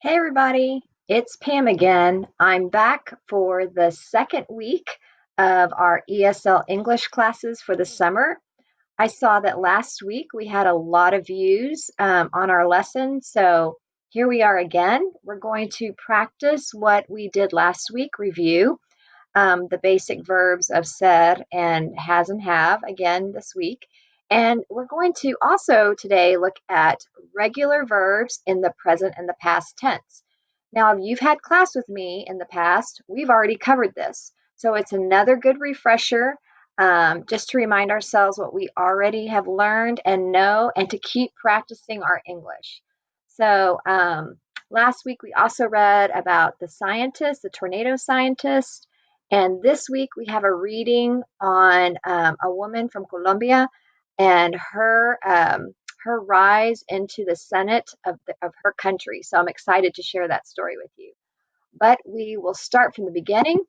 Hey everybody, it's Pam again. I'm back for the second week of our ESL English classes for the summer. I saw that last week we had a lot of views on our lesson, so here we are again. We're going to practice what we did last week, review the basic verbs of ser and has and have again this week. And we're going to also today look at regular verbs in the present and the past tense. Now, if you've had class with me in the past, we've already covered this. So it's another good refresher just to remind ourselves what we already have learned and know and to keep practicing our English. So last week we also read about the scientist, the tornado scientist. And this week we have a reading on a woman from Colombia and her rise into the Senate of her country. So I'm excited to share that story with you. But we will start from the beginning.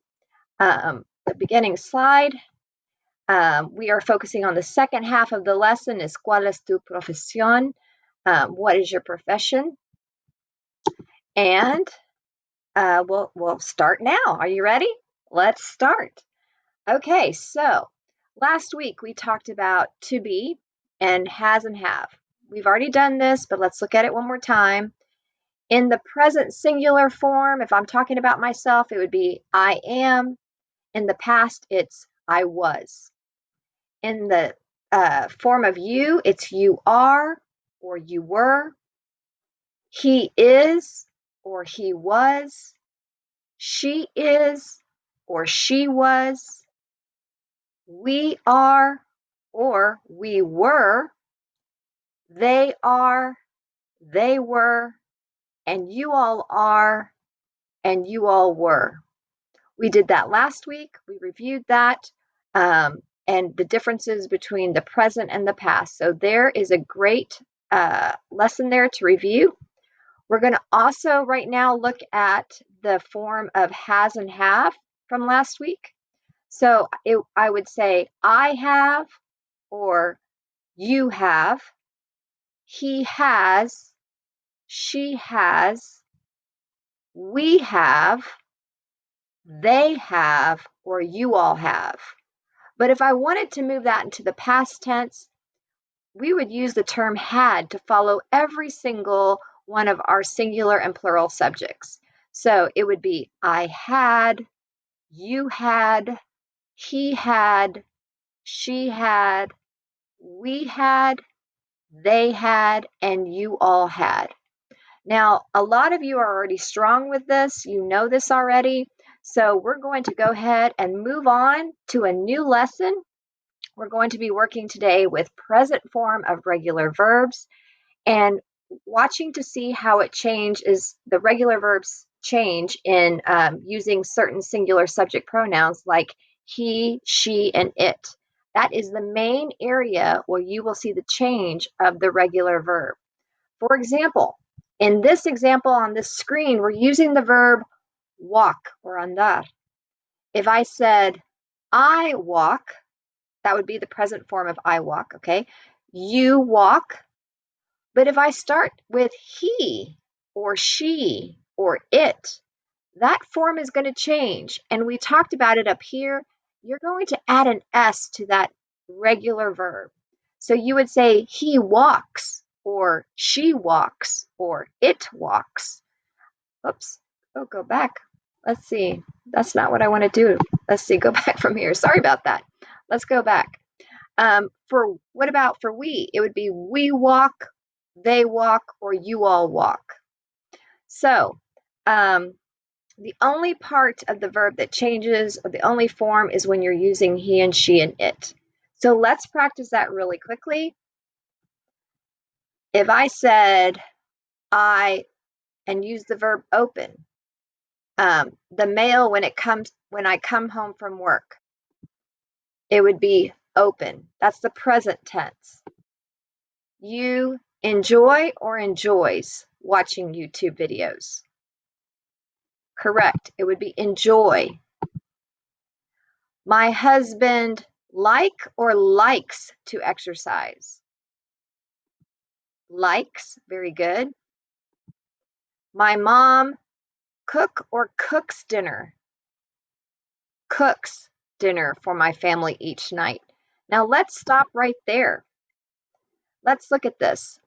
The beginning slide. We are focusing on the second half of the lesson is ¿Cuál es tu profesión? What is your profession? And we'll start now. Are you ready? Let's start. Okay, so last week we talked about to be and has and have. We've already done this, but let's look at it one more time. In the present singular form, if I'm talking about myself, it would be I am. In the past, it's I was. In the form of you, it's you are or you were. He is or he was. She is or she was. We are or we were. They are, they were, and you all are, and you all were. We did that last week. We reviewed that and the differences between the present and the past. So there is a great lesson there to review. We're going to also right now look at the form of has and have from last week. So I would say I have or you have, he has, she has, we have, they have, or you all have. But if I wanted to move that into the past tense, we would use the term had to follow every single one of our singular and plural subjects. So it would be I had, you had, he had, she had, we had, they had, and you all had. Now, a lot of you are already strong with this. You know this already. So we're going to go ahead and move on to a new lesson. We're going to be working today with present form of regular verbs and watching to see how it changes, the regular verbs change in using certain singular subject pronouns like he, she, and it. That is the main area where you will see the change of the regular verb. For example, in this example on this screen, we're using the verb walk or andar. If I said, I walk, that would be the present form of I walk, okay? You walk. But if I start with he or she or it, that form is going to change. And we talked about it up here. You're going to add an S to that regular verb. So you would say he walks or she walks or it walks. Oops. Oh, go back. Let's see. That's not what I want to do. Let's see. Go back from here. Sorry about that. Let's go back. What about for we? It would be we walk, they walk, or you all walk. So the only part of the verb that changes, or the only form, is when you're using he and she and it. So let's practice that really quickly. If I said I and use the verb open, the mail when I come home from work, it would be open. That's the present tense. You enjoy or enjoys watching YouTube videos. Correct. It would be enjoy. My husband like or likes to exercise. Likes, very good. My mom cook or cooks dinner? Cooks dinner for my family each night. Now let's stop right there. Let's look at this.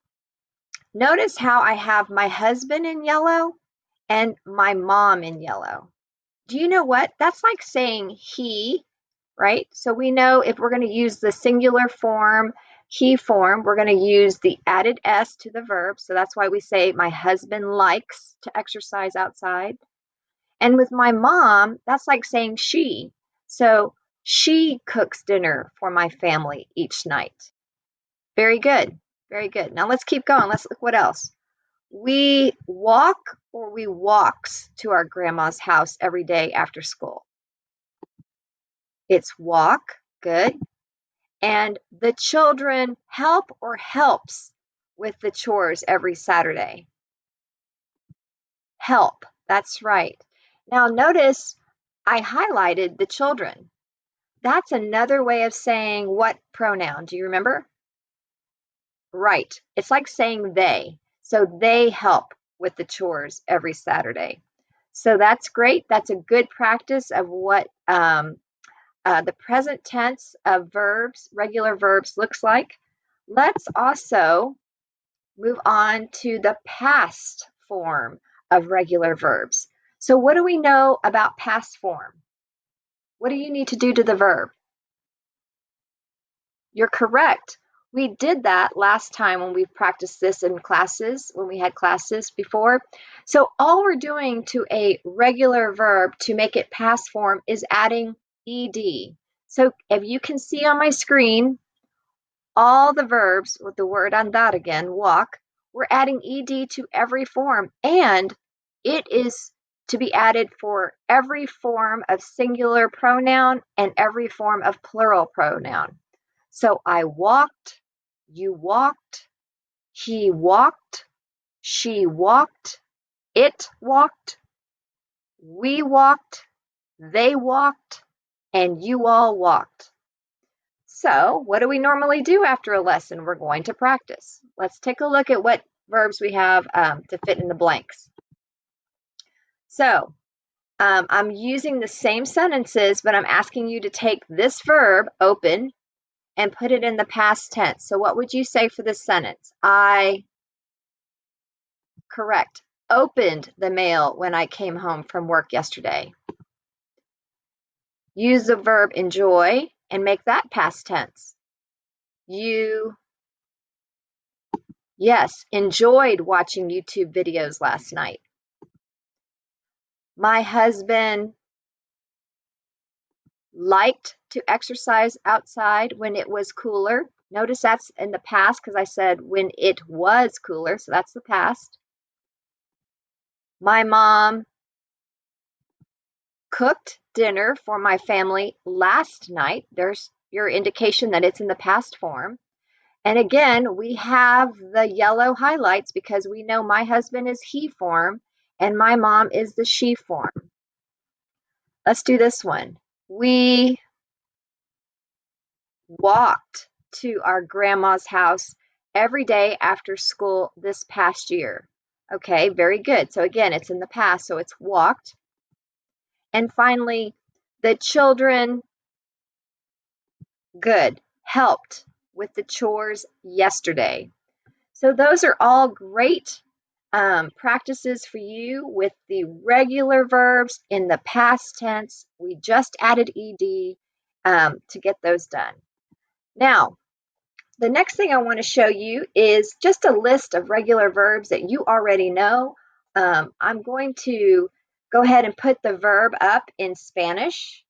Notice how I have my husband in yellow and my mom in yellow. Do you know what? That's like saying he, right? So we know if we're going to use the singular form, he form, we're going to use the added S to the verb. So that's why we say my husband likes to exercise outside. And with my mom, that's like saying she. So she cooks dinner for my family each night. Very good. Very good. Now let's keep going. Let's look what else. We walk or we walks to our grandma's house every day after school. It's walk. Good. And the children help or helps with the chores every Saturday. Help. That's right. Now notice I highlighted the children. That's another way of saying what pronoun? Do you remember? Right. It's like saying they. So they help with the chores every Saturday. So that's great. That's a good practice of what the present tense of verbs, regular verbs, looks like. Let's also move on to the past form of regular verbs. So what do we know about past form? What do you need to do to the verb? You're correct. We did that last time when we practiced this in classes, when we had classes before. So all we're doing to a regular verb to make it past form is adding ed. So if you can see on my screen, all the verbs with the word andar again, walk, we're adding ed to every form, and it is to be added for every form of singular pronoun and every form of plural pronoun. So I walked, you walked, he walked, she walked, it walked, we walked, they walked, and you all walked. So what do we normally do after a lesson? We're going to practice. Let's take a look at what verbs we have to fit in the blanks. So I'm using the same sentences, but I'm asking you to take this verb, open, and put it in the past tense. So what would you say for this sentence? Correct, opened the mail when I came home from work yesterday. Use the verb enjoy and make that past tense. You, yes, enjoyed watching YouTube videos last night. My husband liked to exercise outside when it was cooler. Notice that's in the past because I said when it was cooler, so that's the past. My mom cooked dinner for my family last night. There's your indication that it's in the past form. And again, we have the yellow highlights because we know my husband is he form and my mom is the she form. Let's do this one. We walked to our grandma's house every day after school this past year. Okay, very good. So again, it's in the past, so it's walked. And finally, the children, good, helped with the chores yesterday. So those are all great practices for you with the regular verbs in the past tense. We just added ed to get those done. Now, the next thing I want to show you is just a list of regular verbs that you already know. I'm going to go ahead and put the verb up in Spanish.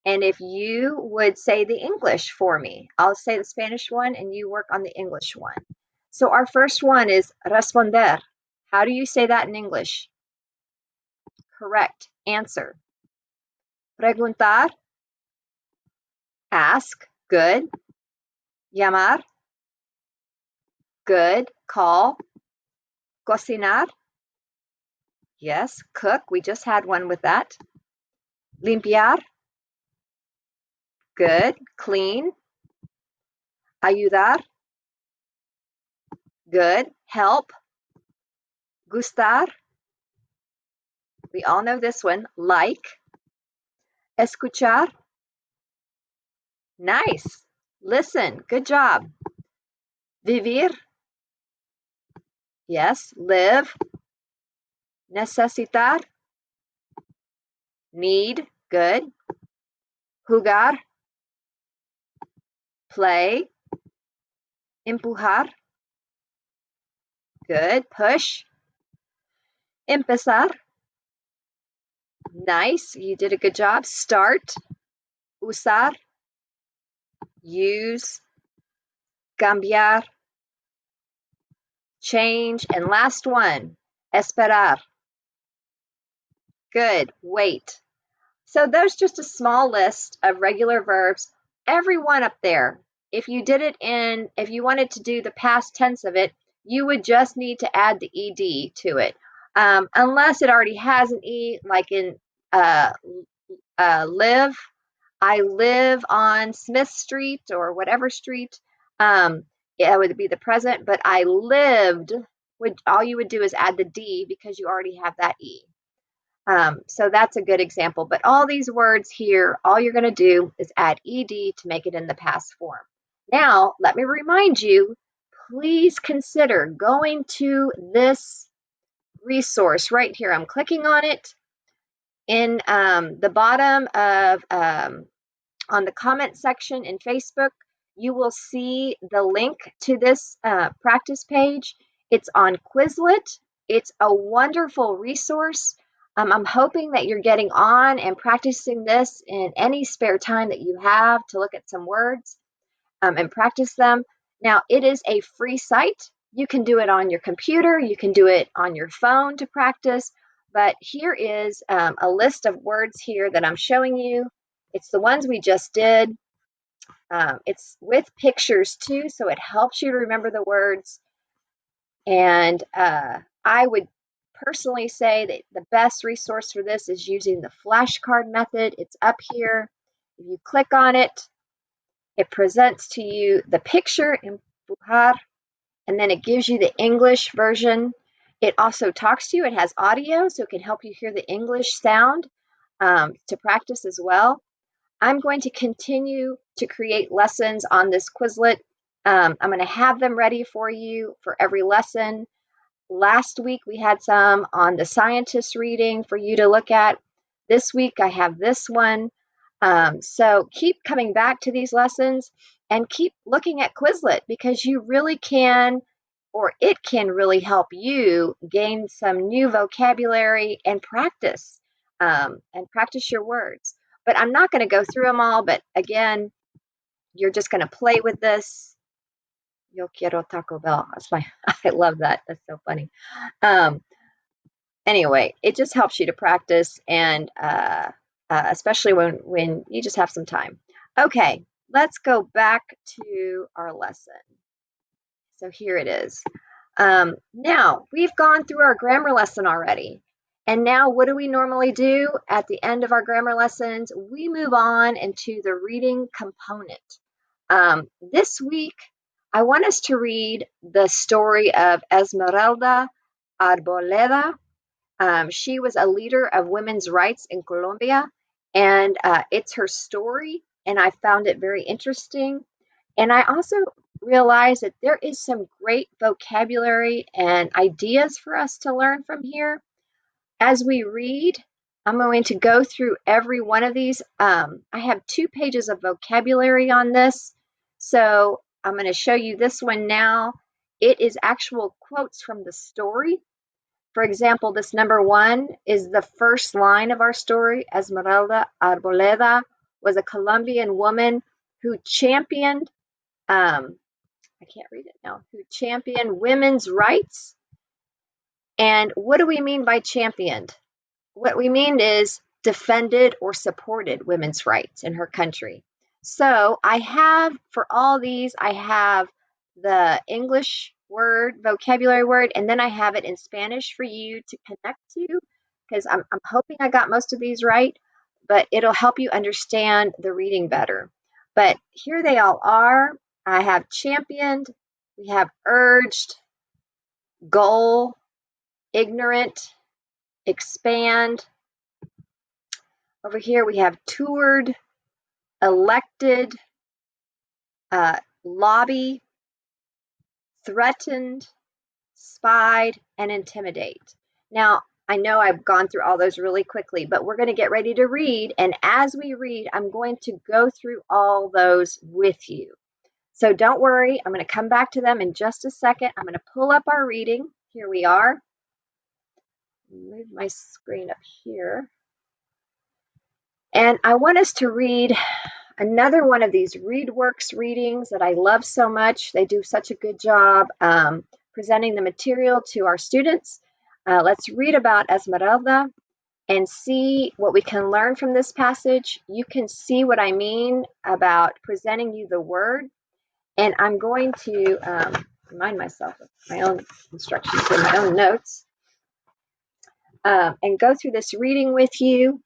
And if you would say the English for me, I'll say the Spanish one and you work on the English one. So our first one is responder. How do you say that in English? Correct. Answer. Preguntar. Ask. Good. Llamar. Good. Call. Cocinar. Yes. Cook. We just had one with that. Limpiar. Good. Clean. Ayudar. Good. Help. Gustar. We all know this one. Like. Escuchar. Nice. Listen. Good job. Vivir. Yes. Live. Necesitar. Need. Good. Jugar. Play. Empujar. Good. Push. Empezar. Nice. You did a good job. Start. Usar. Use. Cambiar. Change. And last one. Esperar. Good. Wait. So there's just a small list of regular verbs. Every one up there. If you wanted to do the past tense of it, you would just need to add the ed to it. Unless it already has an e, like in live. I live on Smith Street or whatever street. It would be the present, but I lived. All you would do is add the d because you already have that e. So that's a good example. But all these words here, all you're going to do is add ed to make it in the past form. Now, let me remind you, please consider going to this resource right here. I'm clicking on it in the bottom of on the comment section in Facebook. You will see the link to this practice page. It's on Quizlet. It's a wonderful resource. I'm hoping that you're getting on and practicing this in any spare time that you have to look at some words and practice them. Now, it is a free site. You can do it on your computer. You can do it on your phone to practice. But here is a list of words here that I'm showing you. It's the ones we just did. It's with pictures too, so it helps you to remember the words. And I would personally say that the best resource for this is using the flashcard method. It's up here. If you click on it, it presents to you the picture, empujar, and then it gives you the English version. It also talks to you. It has audio, so it can help you hear the English sound to practice as well. I'm going to continue to create lessons on this Quizlet. I'm going to have them ready for you for every lesson. Last week we had some on the scientist reading for you to look at. This week I have this one. So keep coming back to these lessons and keep looking at Quizlet because you really can, or it can really help you gain some new vocabulary and practice your words. But I'm not going to go through them all. But again, you're just going to play with this. Yo quiero Taco Bell. I love that. That's so funny. Anyway, it just helps you to practice, and especially when you just have some time. Okay, let's go back to our lesson. So here it is. Now, we've gone through our grammar lesson already. And now what do we normally do at the end of our grammar lessons? We move on into the reading component. This week, I want us to read the story of Esmeralda Arboleda. She was a leader of women's rights in Colombia, and it's her story, and I found it very interesting. And I also realized that there is some great vocabulary and ideas for us to learn from here. As we read, I'm going to go through every one of these. I have 2 pages of vocabulary on this, so I'm going to show you this one now. It is actual quotes from the story. For example, this number 1 is the first line of our story. Esmeralda Arboleda was a Colombian woman who championed I can't read it now, who championed women's rights. And what do we mean by championed? What we mean is defended or supported women's rights in her country. So I have, for all these, I have the English word, vocabulary word, and then I have it in Spanish for you to connect to, because I'm hoping I got most of these right, but it'll help you understand the reading better. But here they all are. I have championed, we have urged, goal, ignorant, expand. Over here we have toured, elected, lobby, threatened, spied, and intimidate. Now, I know I've gone through all those really quickly, but we're going to get ready to read. And as we read, I'm going to go through all those with you. So don't worry, I'm going to come back to them in just a second. I'm going to pull up our reading. Here we are. Move my screen up here. And I want us to read another one of these ReadWorks readings that I love so much. They do such a good job presenting the material to our students. Let's read about Esmeralda and see what we can learn from this passage. You can see what I mean about presenting you the word. And I'm going to remind myself of my own instructions and my own notes and go through this reading with you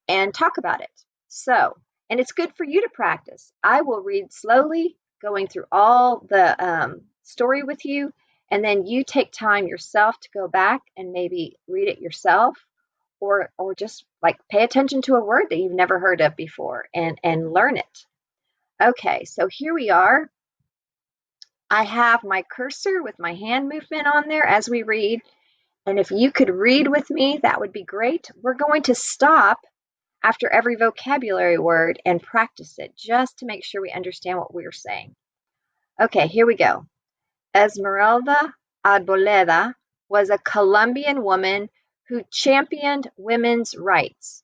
and talk about it. So, and it's good for you to practice. I will read slowly, going through all the story with you, and then you take time yourself to go back and maybe read it yourself, or just like pay attention to a word that you've never heard of before and learn it. Okay, so here we are. I have my cursor with my hand movement on there as we read, and if you could read with me, that would be great. We're going to stop after every vocabulary word and practice it just to make sure we understand what we're saying. Okay, here we go. Esmeralda Arboleda was a Colombian woman who championed women's rights.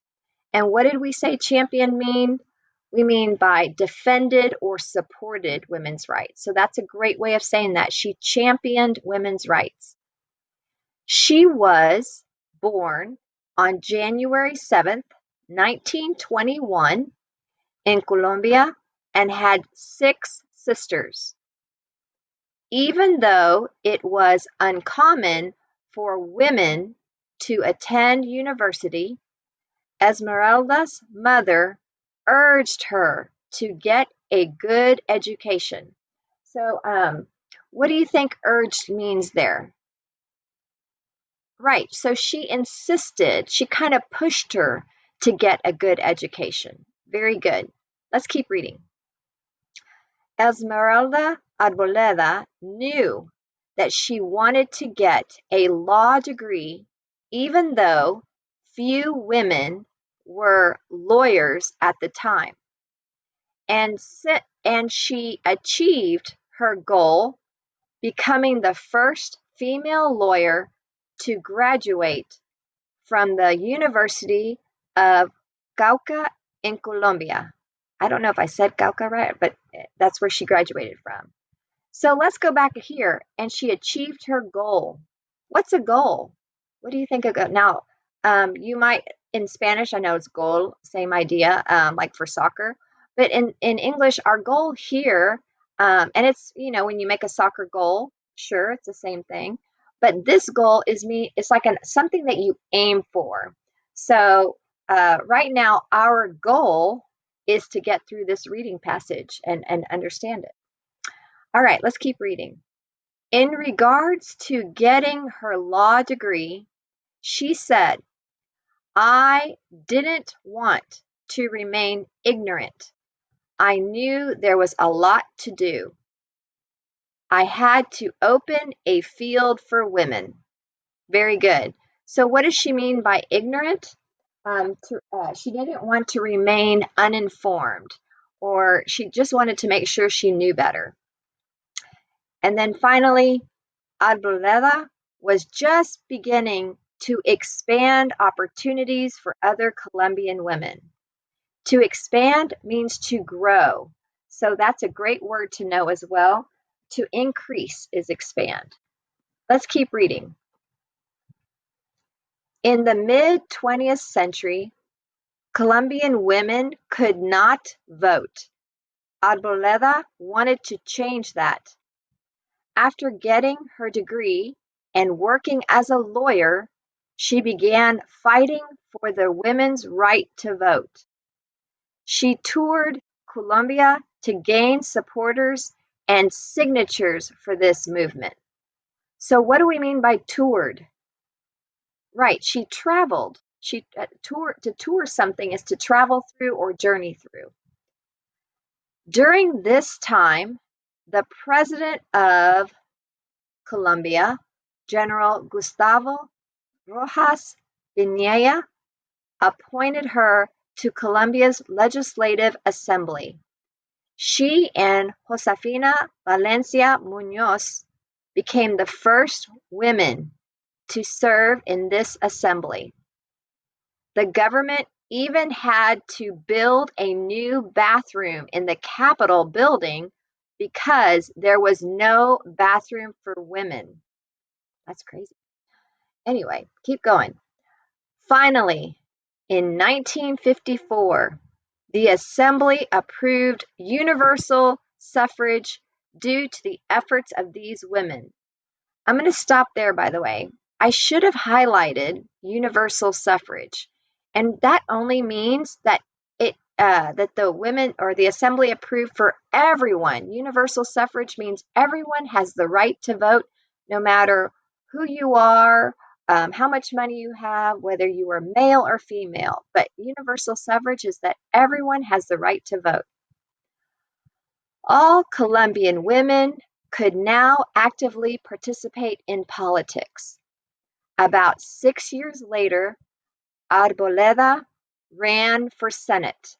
And what did we say champion mean? We mean by defended or supported women's rights. So that's a great way of saying that. She championed women's rights. She was born on January 7th, 1921 in Colombia and had 6 sisters. Even though it was uncommon for women to attend university, Esmeralda's mother urged her to get a good education. So, what do you think urged means there? Right. So she insisted, she kind of pushed her to get a good education. Very good. Let's keep reading. Esmeralda Arboleda knew that she wanted to get a law degree, even though few women were lawyers at the time. And she achieved her goal, becoming the first female lawyer to graduate from the University of Cauca in Colombia. I don't know if I said Cauca right, but that's where she graduated from. So let's go back here. And she achieved her goal. What's a goal? What do you think of goal? Now, you might, in Spanish, I know it's goal, same idea, like for soccer. But in English, our goal here, and it's, when you make a soccer goal, sure, it's the same thing. But this goal it's like something that you aim for. So right now, our goal is to get through this reading passage and understand it. All right, let's keep reading. In regards to getting her law degree, she said, I didn't want to remain ignorant. I knew there was a lot to do. I had to open a field for women. Very good. So what does she mean by ignorant? She didn't want to remain uninformed, or she just wanted to make sure she knew better. And then finally, Arboleda was just beginning to expand opportunities for other Colombian women. To expand means to grow. So that's a great word to know as well. To increase is expand. Let's keep reading. In the mid-20th century, Colombian women could not vote. Arboleda wanted to change that. After getting her degree and working as a lawyer, she began fighting for the women's right to vote. She toured Colombia to gain supporters and signatures for this movement. So what do we mean by toured? Right, she traveled. She to tour something is to travel through or journey through. During this time, the president of Colombia, General Gustavo Rojas Pinilla, appointed her to Colombia's Legislative Assembly. She and Josefina Valencia Muñoz became the first women to serve in this assembly. The government even had to build a new bathroom in the Capitol building because there was no bathroom for women. That's crazy. Anyway, keep going. Finally, in 1954, the Assembly approved universal suffrage due to the efforts of these women. I'm going to stop there, by the way. I should have highlighted universal suffrage, and that only means that that the women or the assembly approved for everyone. Universal suffrage means everyone has the right to vote, no matter who you are, how much money you have, whether you are male or female. But universal suffrage is that everyone has the right to vote. All Colombian women could now actively participate in politics. About 6 years later, Arboleda ran for Senate.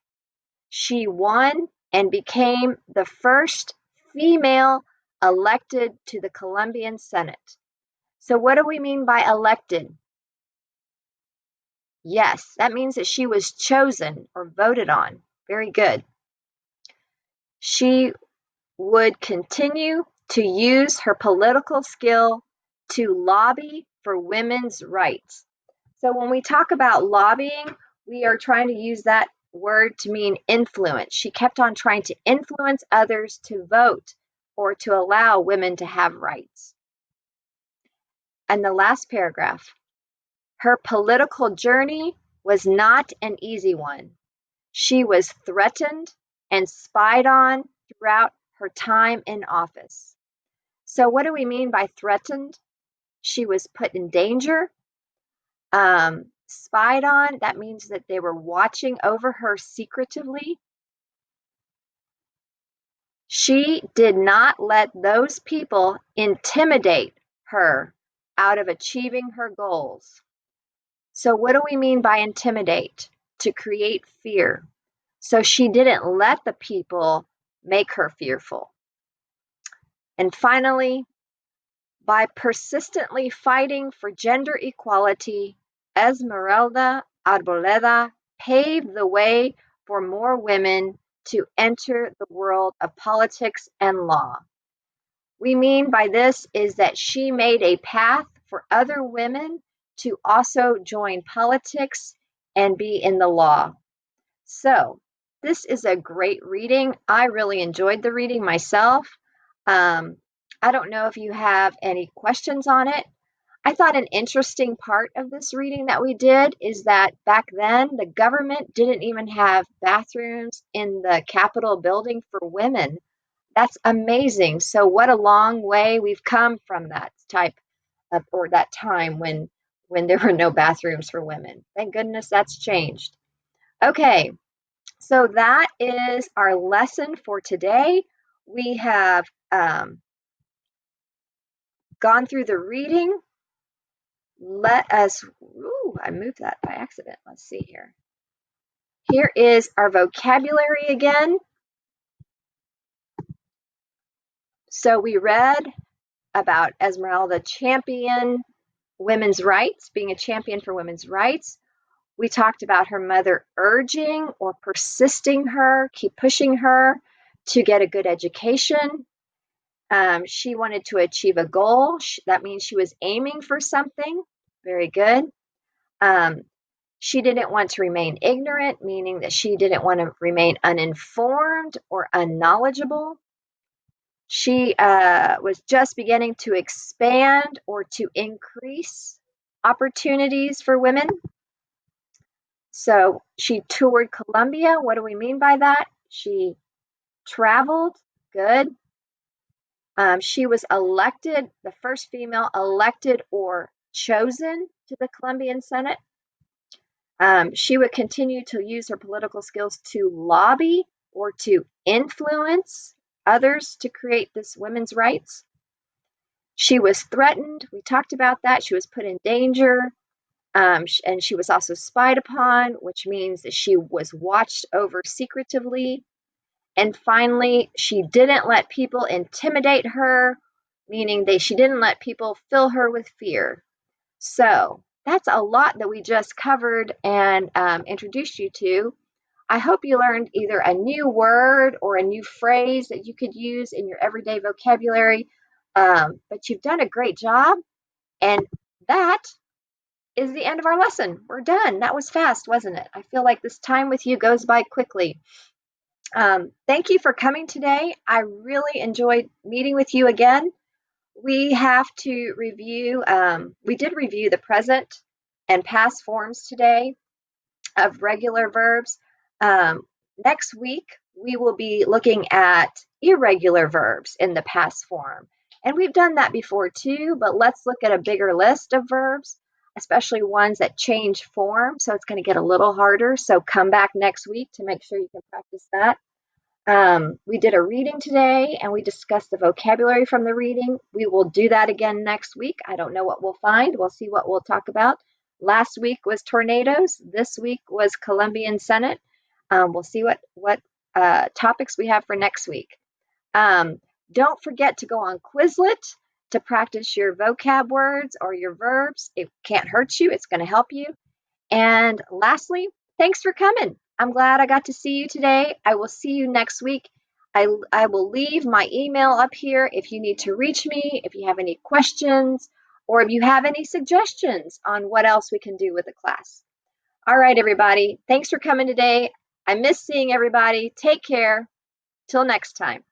She won and became the first female elected to the Colombian Senate. So, what do we mean by elected? Yes, that means that she was chosen or voted on. Very good. She would continue to use her political skill to lobby for women's rights. So when we talk about lobbying, we are trying to use that word to mean influence. She kept on trying to influence others to vote or to allow women to have rights. And the last paragraph, her political journey was not an easy one. She was threatened and spied on throughout her time in office. So, what do we mean by threatened? She was put in danger. Spied on, that means that they were watching over her secretively. She did not let those people intimidate her out of achieving her goals. So, what do we mean by intimidate? To create fear. So, she didn't let the people make her fearful. And finally, by persistently fighting for gender equality, Esmeralda Arboleda paved the way for more women to enter the world of politics and law. We mean by this is that she made a path for other women to also join politics and be in the law. So, this is a great reading. I really enjoyed the reading myself. Um, I don't know if you have any questions on it. I thought an interesting part of this reading that we did is that back then the government didn't even have bathrooms in the Capitol building for women. That's amazing. So, what a long way we've come from that type of or that time when there were no bathrooms for women. Thank goodness that's changed. Okay, so that is our lesson for today. We have gone through the reading. Let us, ooh, I moved that by accident. Let's see here. Here is our vocabulary again. So we read about Esmeralda champion women's rights, being a champion for women's rights. We talked about her mother urging or persisting her, keep pushing her to get a good education. She wanted to achieve a goal. That means she was aiming for something. Very good. She didn't want to remain ignorant, meaning that she didn't want to remain uninformed or unknowledgeable. She was just beginning to expand or to increase opportunities for women. So she toured Colombia. What do we mean by that? She traveled. Good. She was elected, the first female elected or chosen to the Colombian Senate. She would continue to use her political skills to lobby or to influence others to create this women's rights. She was threatened. We talked about that. She was put in danger. And she was also spied upon, which means that she was watched over secretively. And finally, she didn't let people intimidate her, meaning she didn't let people fill her with fear. So that's a lot that we just covered and introduced you to. I hope you learned either a new word or a new phrase that you could use in your everyday vocabulary. But you've done a great job. And that is the end of our lesson. We're done. That was fast, wasn't it? I feel like this time with you goes by quickly. Thank you for coming today. I really enjoyed meeting with you again. We have to review, we did review the present and past forms today of regular verbs. Next week, we will be looking at irregular verbs in the past form. And we've done that before too, but let's look at a bigger list of verbs, especially ones that change form. So it's going to get a little harder. So come back next week to make sure you can practice that. We did a reading today and we discussed the vocabulary from the reading. We will do that again next week. I don't know what we'll find. We'll see what we'll talk about. Last week was tornadoes. This week was Colombian Senate. We'll see what topics we have for next week. Don't forget to go on Quizlet to practice your vocab words or your verbs. It can't hurt you. It's going to help you. And lastly, thanks for coming. I'm glad I got to see you today. I will see you next week. I will leave my email up here if you need to reach me, if you have any questions, or if you have any suggestions on what else we can do with the class. All right, everybody. Thanks for coming today. I miss seeing everybody. Take care. Till next time.